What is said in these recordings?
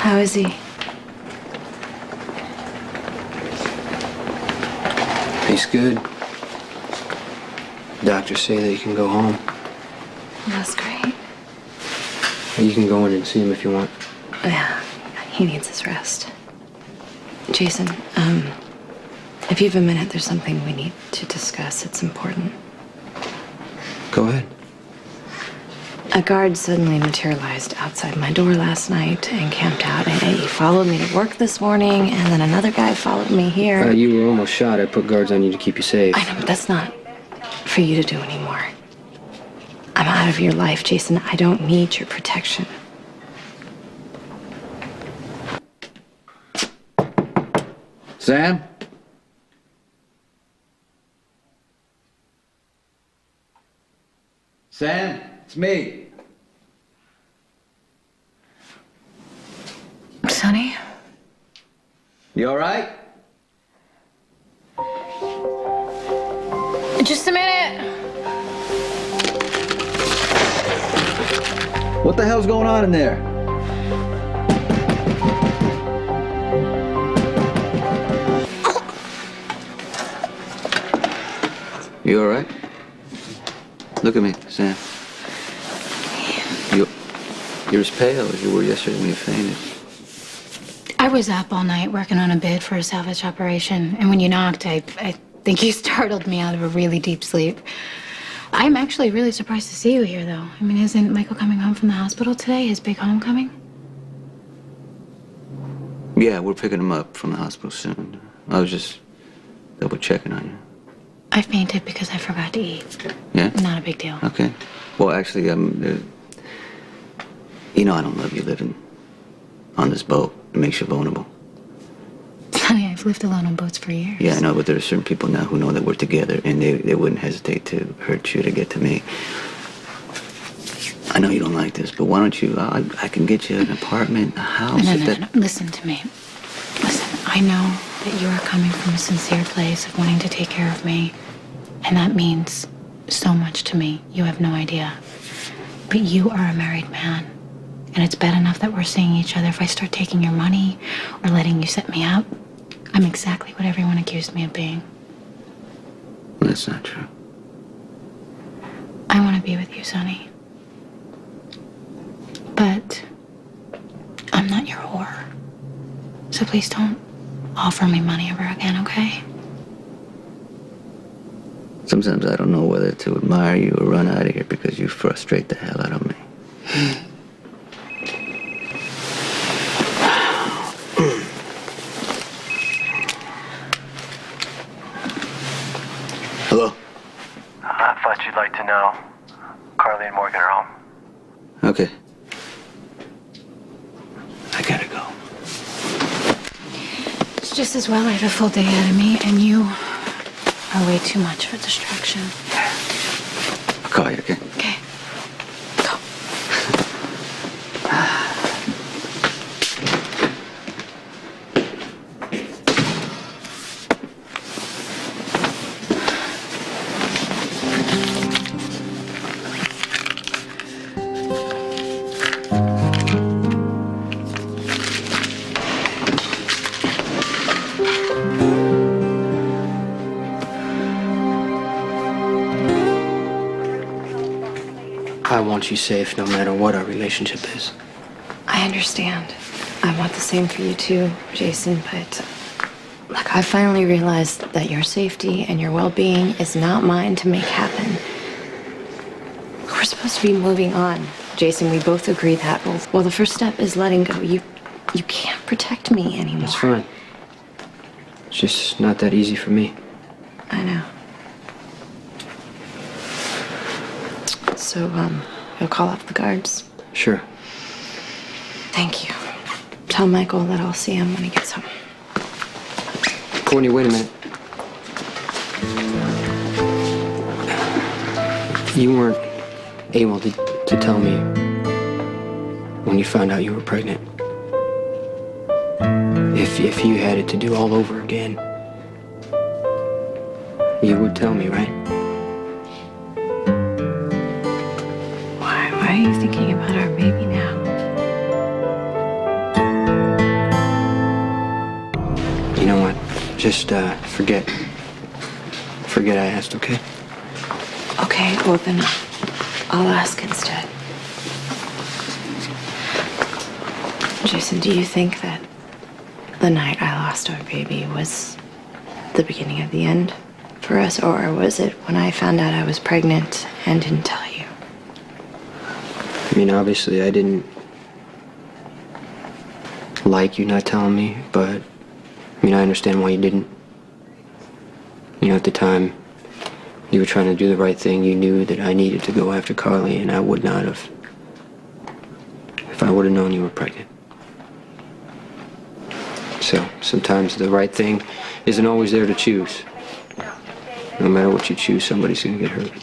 How is he? He's good. Doctors say that he can go home. That's great. You can go in and see him if you want. Yeah, he needs his rest. Jason, if you have a minute, there's something we need to discuss. It's important. Go ahead. A guard suddenly materialized outside my door last night and camped out. And he followed me to work this morning, and then another guy followed me here. You were almost shot. I put guards on you to keep you safe. I know, but that's not for you to do anymore. I'm out of your life, Jason. I don't need your protection. Sam? Sam, it's me. Sonny? You all right? Just a minute. What the hell's going on in there? You all right? Look at me, Sam. You're as pale as you were yesterday when you fainted. I was up all night working on a bid for a salvage operation, and when you knocked, I think you startled me out of a really deep sleep. I'm actually really surprised to see you here, though. I mean, isn't Michael coming home from the hospital today? His big homecoming? Yeah, we're picking him up from the hospital soon. I was just double checking on you. I fainted because I forgot to eat. Yeah? Not a big deal. Okay. Well, actually, you know I don't love you living on this boat. It makes you vulnerable. Honey, I've lived alone on boats for years. Yeah, I know, but there are certain people now who know that we're together, and they wouldn't hesitate to hurt you to get to me. I know you don't like this, but why don't you, I can get you an apartment, a house. No. Listen to me. Listen, I know that you are coming from a sincere place of wanting to take care of me, and that means so much to me. You have no idea. But you are a married man, and it's bad enough that we're seeing each other. If I start taking your money or letting you set me up, I'm exactly what everyone accused me of being. That's not true. I want to be with you, Sonny. But I'm not your whore. So please don't offer me money ever again, okay? Sometimes I don't know whether to admire you or run out of here because you frustrate the hell out of me. Hello? I thought you'd like to know. Carly and Morgan are home. Okay. I gotta go. It's just as well I have a full day ahead of me, and you are way too much of a distraction. I'll call you, okay? Okay. Go. I want you safe no matter what our relationship is. I understand. I want the same for you too, Jason, but look, I finally realized that your safety and your well-being is not mine to make happen. We're supposed to be moving on. Jason, we both agree that. Well, the first step is letting go. You can't protect me anymore. That's fine. It's just not that easy for me. I know. So, you'll call off the guards? Sure. Thank you. Tell Michael that I'll see him when he gets home. Courtney, wait a minute. You weren't able to tell me when you found out you were pregnant. If you had it to do all over again, you would tell me, right? Why are you thinking about our baby now? Just forget I asked, okay? Okay, well then I'll ask instead. Jason, do you think that the night I lost our baby was the beginning of the end for us, or was it when I found out I was pregnant and didn't tell you? I mean, obviously I didn't like you not telling me, but I mean, I understand why you didn't. You know, at the time, you were trying to do the right thing. You knew that I needed to go after Carly, and I would not have if I would have known you were pregnant. So, sometimes the right thing isn't always there to choose. No matter what you choose, somebody's gonna get hurt.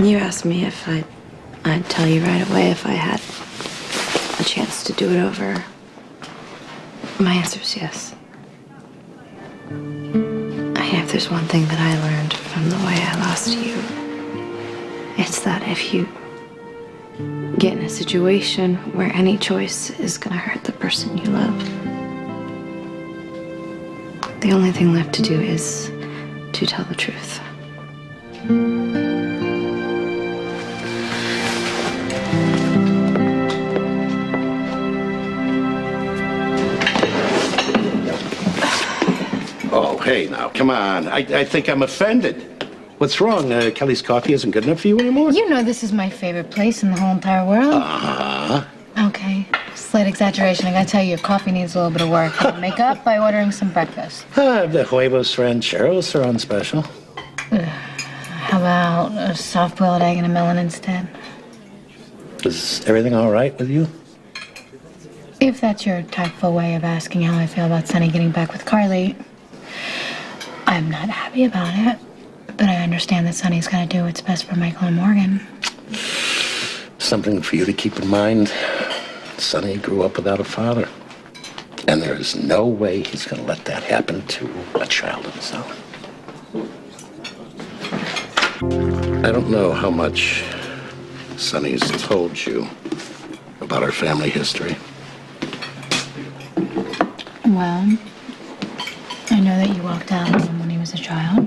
You asked me if I'd tell you right away if I had a chance to do it over. My answer is yes. If there's one thing that I learned from the way I lost you, it's that if you get in a situation where any choice is gonna hurt the person you love, the only thing left to do is to tell the truth. Oh, hey, now, come on. I think I'm offended. What's wrong? Kelly's coffee isn't good enough for you anymore? You know this is my favorite place in the whole entire world. Uh-huh. Okay, slight exaggeration. I gotta tell you, your coffee needs a little bit of work. I'll make up by ordering some breakfast. The huevos rancheros are on special. How about a soft-boiled egg and a melon instead? Is everything all right with you? If that's your tactful way of asking how I feel about Sonny getting back with Carly, I'm not happy about it. But I understand that Sonny's gonna do what's best for Michael and Morgan. Something for you to keep in mind. Sonny grew up without a father. And there is no way he's gonna let that happen to a child of his own. I don't know how much Sonny's told you about our family history. Well, I know that you walked out on him when he was a child.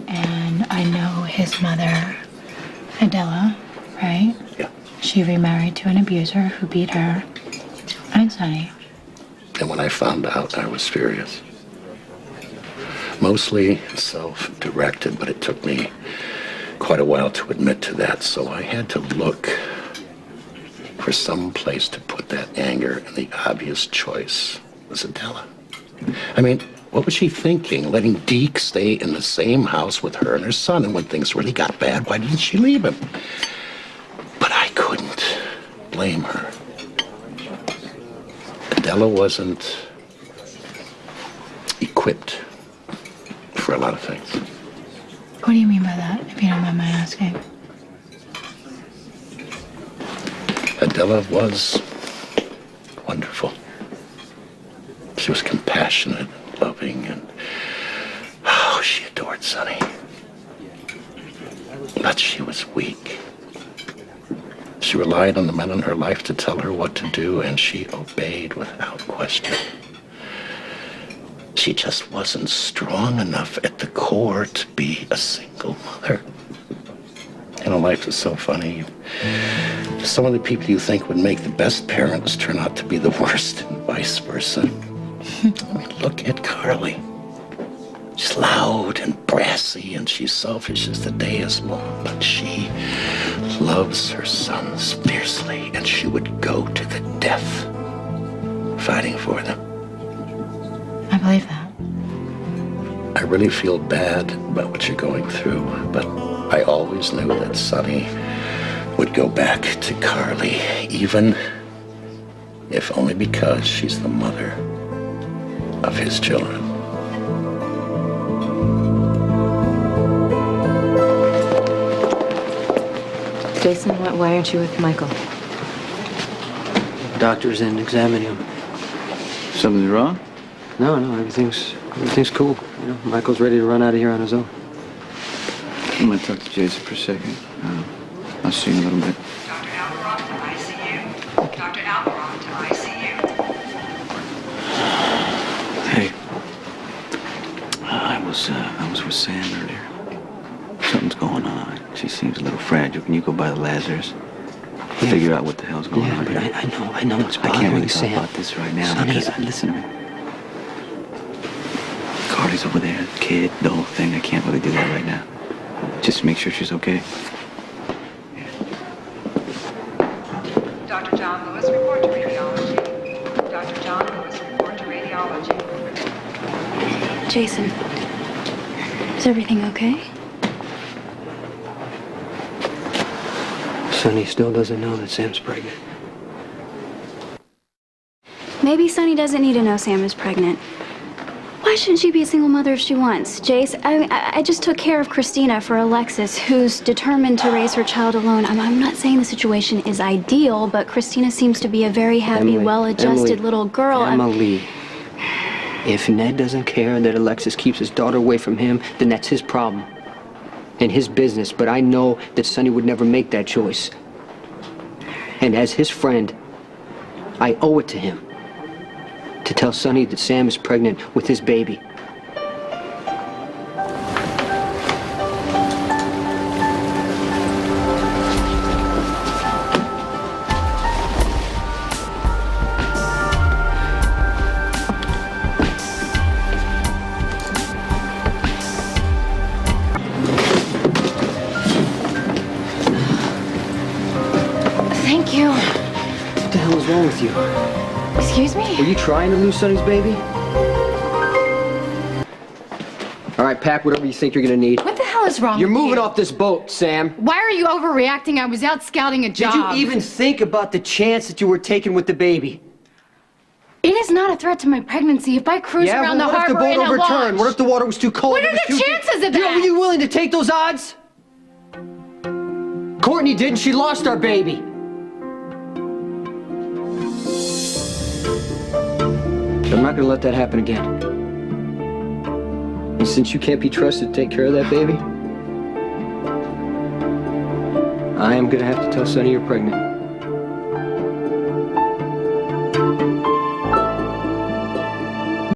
And I know his mother, Adela, right? Yeah. She remarried to an abuser who beat her and Sonny. And when I found out, I was furious. Mostly self-directed, but it took me quite a while to admit to that, so I had to look for some place to put that anger, and the obvious choice was Adela. I mean, what was she thinking, letting Deke stay in the same house with her and her son, and when things really got bad, why didn't she leave him? But I couldn't blame her. Adela wasn't equipped for a lot of things. What do you mean by that, if you don't mind my asking? Adela was wonderful. She was compassionate, loving, and she adored Sonny. But she was weak. She relied on the men in her life to tell her what to do, and she obeyed without question. She just wasn't strong enough at the core to be a single mother. You know, life is so funny. Some of the people you think would make the best parents turn out to be the worst, and vice versa. I mean, look at Carly. She's loud and brassy, and she's selfish as the day is long, but she loves her sons fiercely, and she would go to the death fighting for them. I believe that. I really feel bad about what you're going through, but I always knew that Sonny would go back to Carly, even if only because she's the mother of his children. Jason, why aren't you with Michael? Doctor's in examining him. Something wrong? No, everything's cool. You know, Michael's ready to run out of here on his own. I'm gonna talk to Jason for a second. I'll see you in a little bit. Dr. Alvaron to ICU. Dr. Alvaron to ICU. I was with Sam earlier. Something's going on. She seems a little fragile. Can you go by the Lazarus? Figure out what the hell's going on but here. I know what's I bothering can't really you, talk Sam. about this right now Sonny, because, listen to me. Carly's over there, kid, the whole thing. I can't really do that right now. Just make sure she's okay. Dr. John Lewis, report to radiology. Dr. John Lewis, report to radiology. Jason, is everything okay? Sonny still doesn't know that Sam's pregnant. Maybe Sonny doesn't need to know Sam is pregnant. Why shouldn't she be a single mother if she wants? Jace, I just took care of Christina for Alexis, who's determined to raise her child alone. I'm not saying the situation is ideal, but Christina seems to be a very happy, well-adjusted little girl. Emily, if Ned doesn't care that Alexis keeps his daughter away from him, then that's his problem and his business. But I know that Sonny would never make that choice. And as his friend, I owe it to him to tell Sonny that Sam is pregnant with his baby. Thank you. What the hell is wrong with you? Excuse me? Were you trying to lose Sonny's baby? All right, pack whatever you think you're gonna need. What the hell is wrong You're with moving you? off this boat, Sam. Why are you overreacting? I was out scouting a job. Did you even think about the chance that you were taking with the baby? It is not a threat to my pregnancy if I cruise around the what if the harbor boat in a overturned? launch. What if the water was too cold? What It are was the too chances of Were that? you willing to take those odds? Courtney did, and she lost our baby. I'm not gonna let that happen again. And since you can't be trusted to take care of that baby, I am gonna have to tell Sonny you're pregnant.